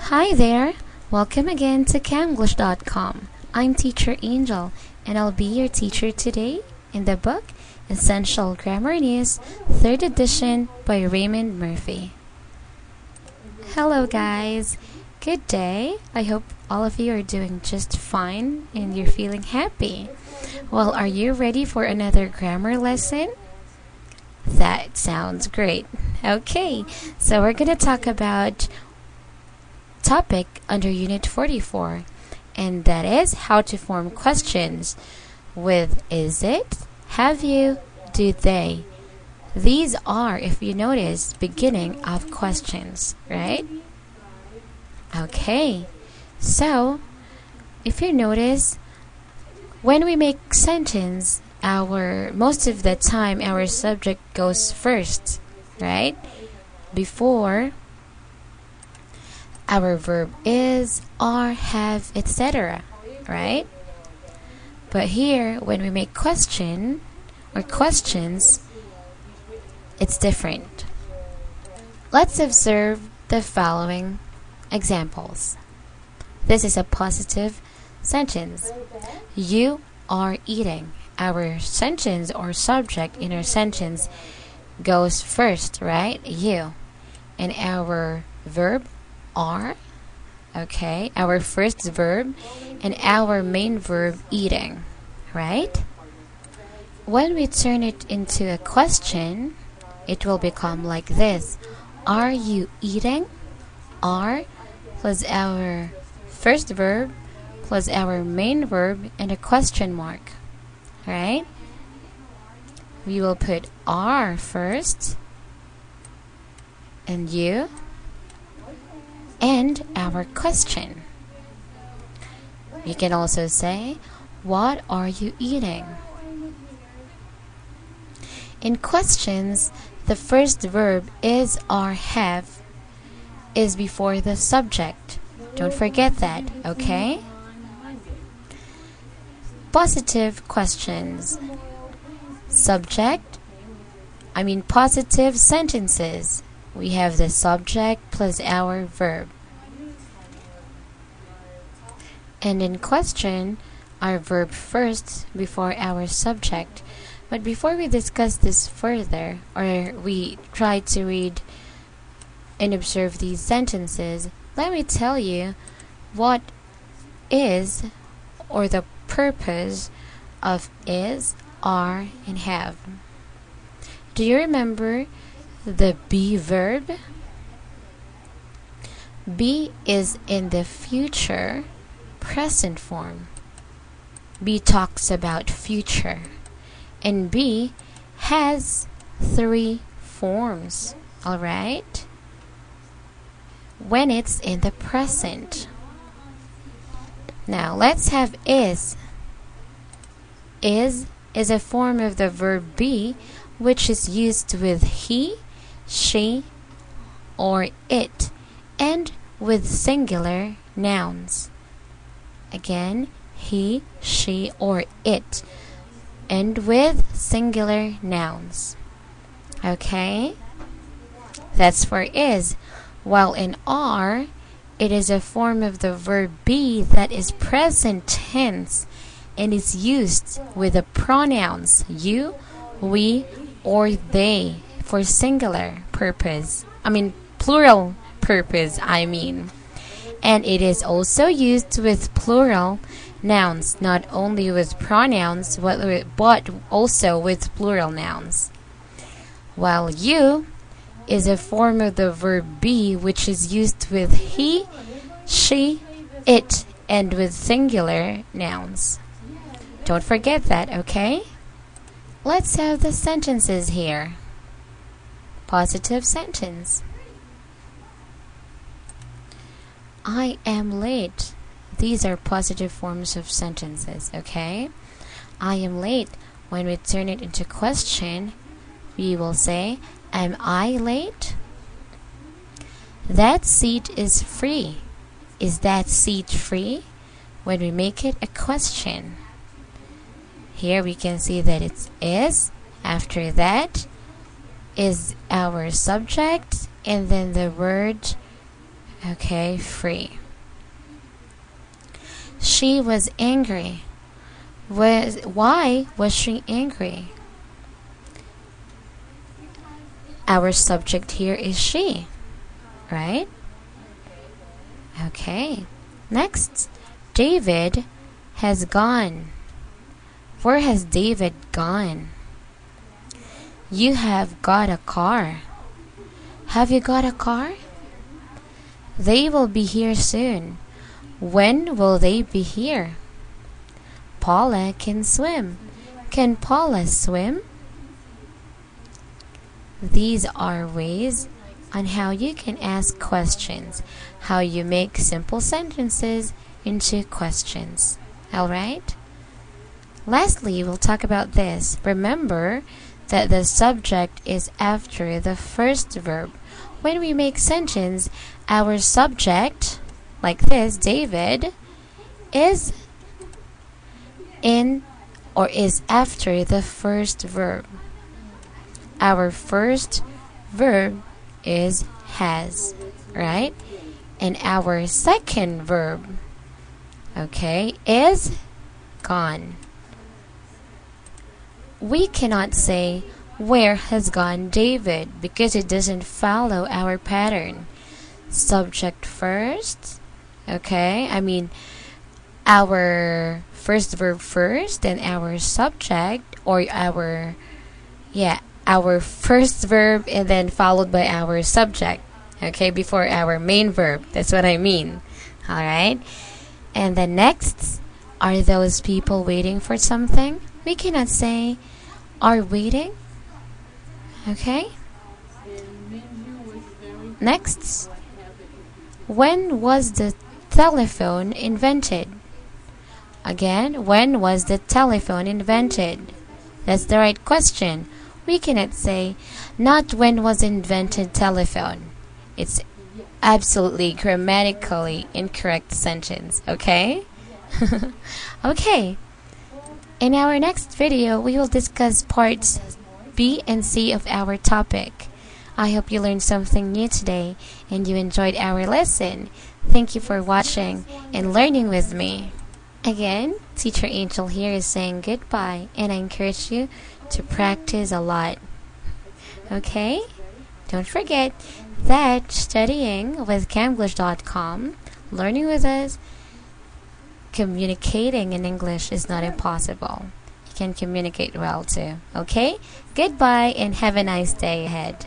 Hi there! Welcome again to Camglish.com. I'm Teacher Angel, and I'll be your teacher today in the book Essential Grammar News, 3rd edition by Raymond Murphy. Hello guys! Good day! I hope all of you are doing just fine and you're feeling happy. Well, are you ready for another grammar lesson? That sounds great. Okay, so we're going to talk about topic under Unit 44, and that is how to form questions with is it, have you, do they. These are, if you notice, beginning of questions, right? Okay, so if you notice, when we make sentence, most of the time our subject goes first, right? Before our verb is, are, have, etc. Right? But here, when we make question or questions, it's different. Let's observe the following examples. This is a positive sentence. You are eating. Our sentence or subject in our sentence goes first, right? You. And our verb are, okay, our first verb, and our main verb eating, right? When we turn it into a question, it will become like this. Are you eating? Are plus our first verb plus our main verb and a question mark, right? We will put are first and you and our question. You can also say, what are you eating? In questions, the first verb is, are, have is before the subject. Don't forget that, okay? Positive questions. Positive sentences. We have the subject plus our verb. And in question, our verb first before our subject. But before we discuss this further, or we try to read and observe these sentences, let me tell you what is, or the purpose of is, are, and have. Do you remember the be verb? Be is in the future present form. Be talks about future. And be has 3 forms, alright? When it's in the present. Now let's have is. Is a form of the verb be, which is used with he, she, or it, and with singular nouns. Again, he, she, or it, and with singular nouns. Okay? That's for is. While in are, it is a form of the verb be that is present tense and is used with the pronouns you, we, or they for singular purpose. Plural purpose, And it is also used with plural nouns, not only with pronouns, but also with plural nouns. While you is a form of the verb be, which is used with he, she, it, and with singular nouns. Don't forget that, okay? Let's have the sentences here. Positive sentence. I am late. These are positive forms of sentences, okay? I am late. When we turn it into question, we will say, am I late? That seat is free. Is that seat free? When we make it a question. Here we can see that it is. After that is our subject, and then the word Okay, free. She was angry. Why was she angry? Our subject here is she, right? Okay. Next, David has gone. Where has David gone? You have got a car. Have you got a car? They will be here soon. When will they be here? Paula can swim. Can Paula swim? These are ways on how you can ask questions, how you make simple sentences into questions. Alright? Lastly, we'll talk about this. Remember that the subject is after the first verb. When we make sentence, our subject, like this, David, is in or is after the first verb. Our first verb is has, right? And our second verb, okay, is gone. We cannot say, where has gone David? Because it doesn't follow our pattern. Subject first, okay? Our first verb first, then our subject, or our first verb, and then followed by our subject, okay, before our main verb. That's what I mean. Alright? And the next, are those people waiting for something? We cannot say, are waiting. Okay? Next, when was the telephone invented? Again, when was the telephone invented? That's the right question. We cannot say, not when was invented telephone. It's absolutely grammatically incorrect sentence, okay? Okay. In our next video, we will discuss parts B and C of our topic. I hope you learned something new today and you enjoyed our lesson. Thank you for watching and learning with me. Again, Teacher Angel here is saying goodbye, and I encourage you to practice a lot. Okay? Don't forget that studying with Camglish.com, learning with us, communicating in English is not impossible. You can communicate well too. Okay? Goodbye and have a nice day ahead.